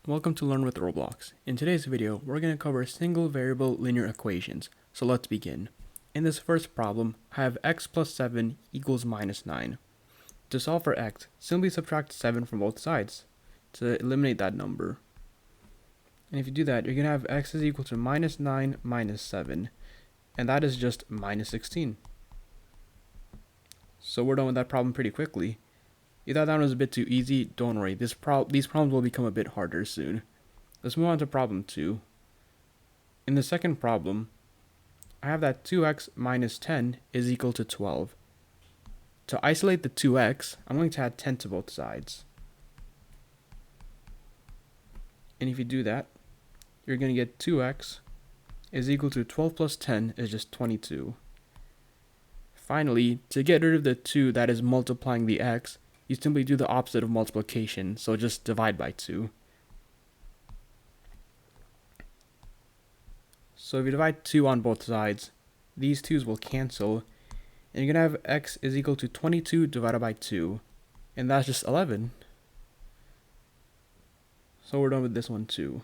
Welcome to Learn with Roblox. In today's video, we're going to cover single variable linear equations. So let's begin. In this first problem, I have x plus 7 equals minus 9. To solve for x, simply subtract 7 from both sides to eliminate that number. And if you do that, you're going to have x is equal to minus 9 minus 7. And that is just minus 16. So we're done with that problem pretty quickly. You thought that one was a bit too easy? Don't worry, these problems will become a bit harder soon. Let's move on to problem 2. In the second problem, I have that 2x minus 10 is equal to 12. To isolate the 2x, I'm going to add 10 to both sides. And if you do that, you're going to get 2x is equal to 12 plus 10 is just 22. Finally, to get rid of the 2 that is multiplying the x, you simply do the opposite of multiplication, so just divide by 2. So if you divide 2 on both sides, these 2's will cancel, and you're going to have x is equal to 22 divided by 2, and that's just 11. So we're done with this one too.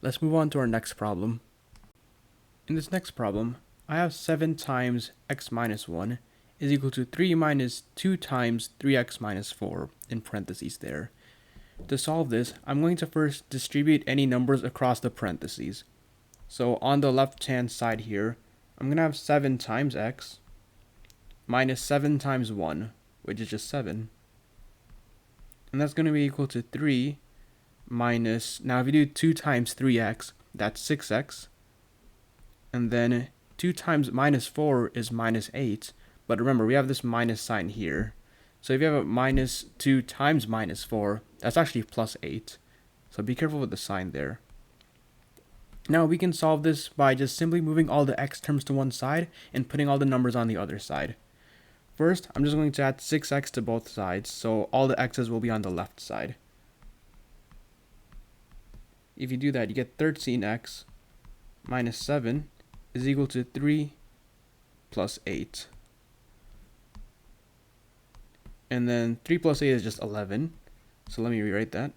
Let's move on to our next problem. In this next problem, I have 7 times x minus 1 is equal to 3 minus 2 times 3x minus 4, in parentheses there. To solve this, I'm going to first distribute any numbers across the parentheses. So on the left-hand side here, I'm going to have 7 times x minus 7 times 1, which is just 7. And that's going to be equal to 3 minus, now if you do 2 times 3x, that's 6x. And then 2 times minus 4 is minus 8. But remember, we have this minus sign here. So if you have a minus 2 times minus 4, that's actually plus 8. So be careful with the sign there. Now we can solve this by just simply moving all the x terms to one side and putting all the numbers on the other side. First, I'm just going to add 6x to both sides, so all the x's will be on the left side. If you do that, you get 13x minus 7 is equal to 3 plus 8. And then 3 plus 8 is just 11. So let me rewrite that.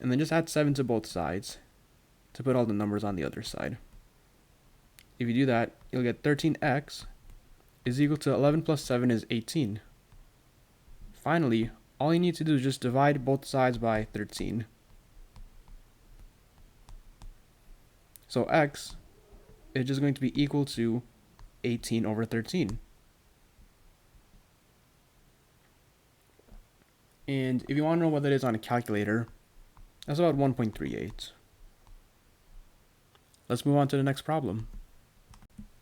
And then just add 7 to both sides to put all the numbers on the other side. If you do that, you'll get 13x is equal to 11 plus 7 is 18. Finally, all you need to do is just divide both sides by 13. So x is just going to be equal to 18 over 13. And if you want to know what that is on a calculator, that's about 1.38. Let's move on to the next problem.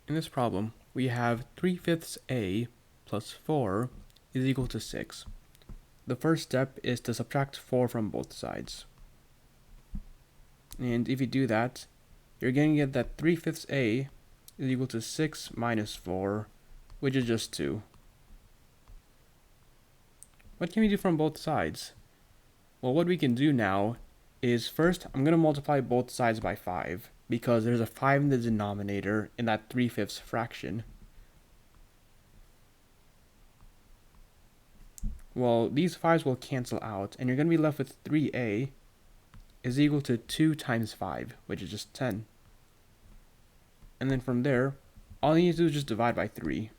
In this problem, we have 3/5 a plus 4 is equal to 6. The first step is to subtract 4 from both sides. And if you do that, you're going to get that 3/5 a is equal to 6 minus 4, which is just 2. What can we do from both sides? Well, what we can do now is first, I'm going to multiply both sides by 5 because there's a 5 in the denominator in that 3/5 fraction. Well, these 5's will cancel out, and you're going to be left with 3a is equal to 2 times 5, which is just 10. And then from there, all you need to do is just divide by 3.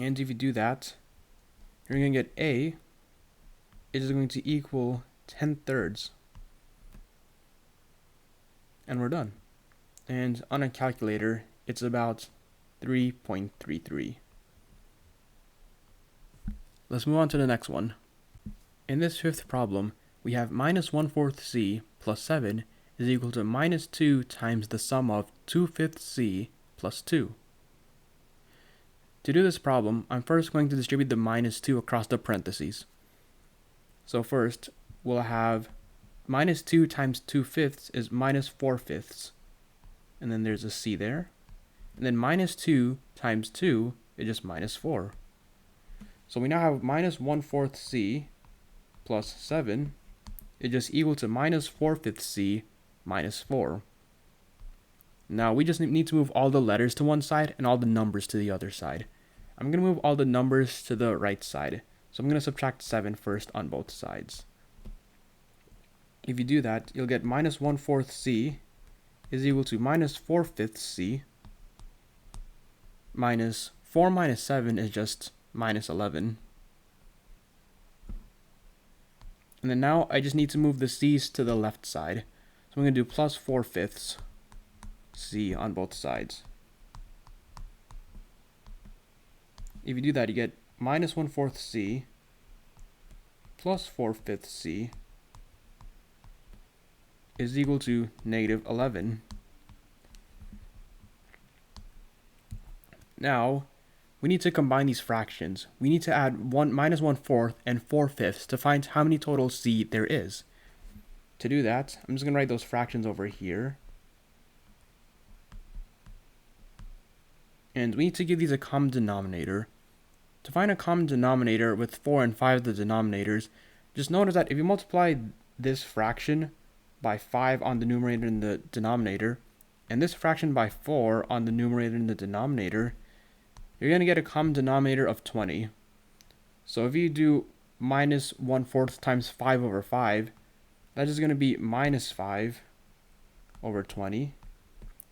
And if you do that, you're going to get a is going to equal 10/3. And we're done. And on a calculator, it's about 3.33. Let's move on to the next one. In this fifth problem, we have minus 1/4 c plus 7 is equal to minus 2 times the sum of 2/5 c plus 2. To do this problem, I'm first going to distribute the minus 2 across the parentheses. So first, we'll have minus 2 times 2/5 is minus 4/5. And then there's a c there. And then minus 2 times 2 is just minus 4. So we now have minus 1/4 c plus 7 is just equal to minus 4/5 c minus 4. Now we just need to move all the letters to one side and all the numbers to the other side. I'm going to move all the numbers to the right side. So I'm going to subtract 7 first on both sides. If you do that, you'll get minus 1/4 c is equal to minus 4/5 c minus 4 minus 7 is just minus 11. And then now I just need to move the c's to the left side. So I'm going to do plus 4/5 c on both sides. If you do that, you get minus 1/4 c plus 4/5 c is equal to negative 11. Now, we need to combine these fractions. We need to add minus 1/4 and 4/5 to find how many total c there is. To do that, I'm just going to write those fractions over here. And we need to give these a common denominator. To find a common denominator with 4 and 5 of the denominators, just notice that if you multiply this fraction by 5 on the numerator and the denominator, and this fraction by 4 on the numerator and the denominator, you're going to get a common denominator of 20. So if you do minus 1/4 times 5 over 5, that is going to be minus 5 over 20.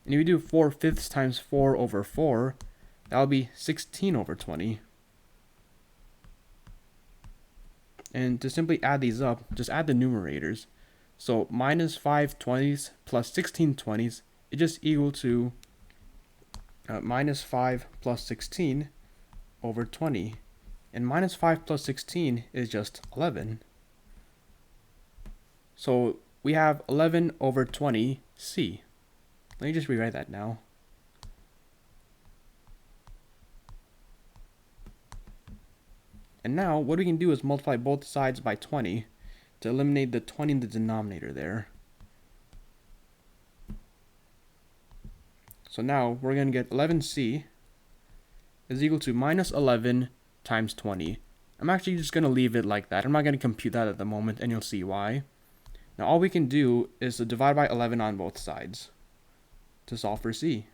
And if you do 4/5 times 4 over 4, that'll be 16 over 20. And to simply add these up, just add the numerators. So minus 5 20s plus 16 20s is just equal to minus 5 plus 16 over 20. And minus 5 plus 16 is just 11. So we have 11 over 20 c. Let me just rewrite that now. And now what we can do is multiply both sides by 20 to eliminate the 20 in the denominator there. So now we're going to get 11c is equal to minus 11 times 20. I'm actually just going to leave it like that. I'm not going to compute that at the moment, and you'll see why. Now all we can do is to divide by 11 on both sides to solve for c.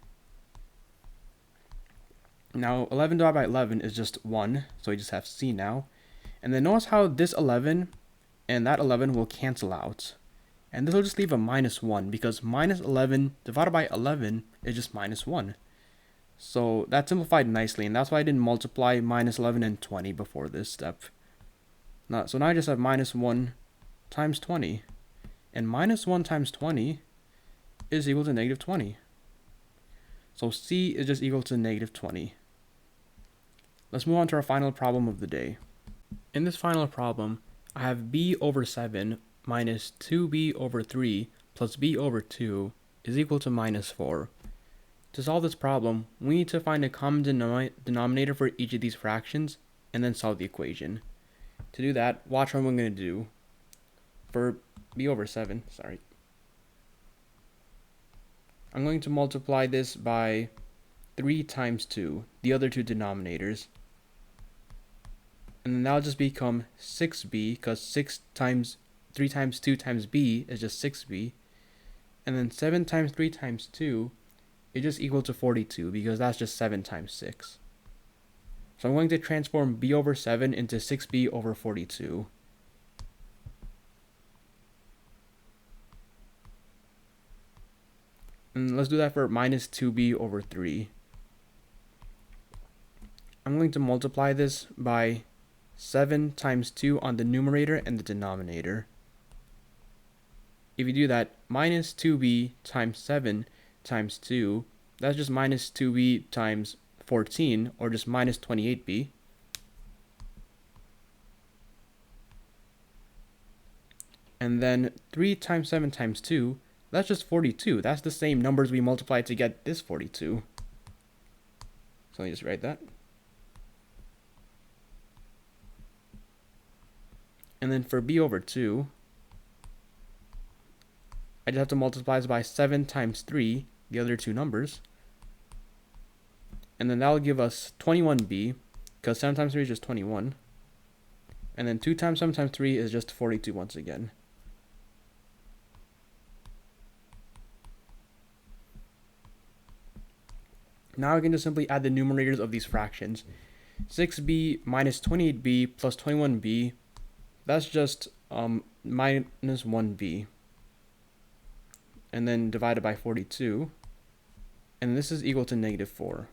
Now 11 divided by 11 is just 1, so we just have c now. And then notice how this 11 and that 11 will cancel out. And this will just leave a minus 1, because minus 11 divided by 11 is just minus 1. So that simplified nicely, and that's why I didn't multiply minus 11 and 20 before this step. So now I just have minus 1 times 20. And minus 1 times 20 is equal to negative 20. So c is just equal to negative 20. Let's move on to our final problem of the day. In this final problem, I have b over 7 minus 2b over 3 plus b over 2 is equal to minus 4. To solve this problem, we need to find a common denominator for each of these fractions and then solve the equation. To do that, watch what I'm going to do. For b over 7, I'm going to multiply this by 3 times 2, the other two denominators. And then that'll just become 6b, because 3 times 2 times b is just 6b. And then 7 times 3 times 2 is just equal to 42, because that's just 7 times 6. So I'm going to transform b over 7 into 6b over 42. And let's do that for minus 2b over 3. I'm going to multiply this by 7 times 2 on the numerator and the denominator. If you do that, minus 2b times 7 times 2, that's just minus 2b times 14, or just minus 28b. And then 3 times 7 times 2, that's just 42. That's the same numbers we multiplied to get this 42. So let me just write that. And then for b over 2, I just have to multiply this by 7 times 3, the other two numbers. And then that will give us 21b, because 7 times 3 is just 21. And then 2 times 7 times 3 is just 42 once again. Now I can just simply add the numerators of these fractions. 6b minus 28b plus 21b, that's just minus 1b. And then divided by 42. And this is equal to negative 4.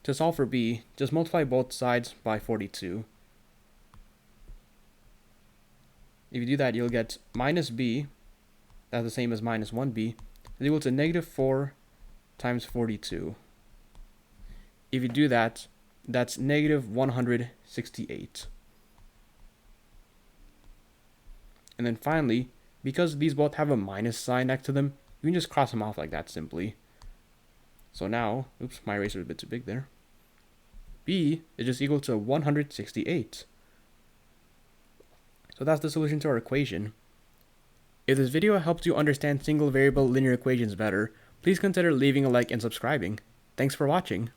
To solve for b, just multiply both sides by 42. If you do that, you'll get minus b, that's the same as minus 1b, is equal to negative 4 times 42. If you do that, that's negative 168. And then finally, because these both have a minus sign next to them, you can just cross them off like that simply. So now, oops, my eraser is a bit too big there. B is just equal to 168. So that's the solution to our equation. If this video helped you understand single variable linear equations better, please consider leaving a like and subscribing. Thanks for watching.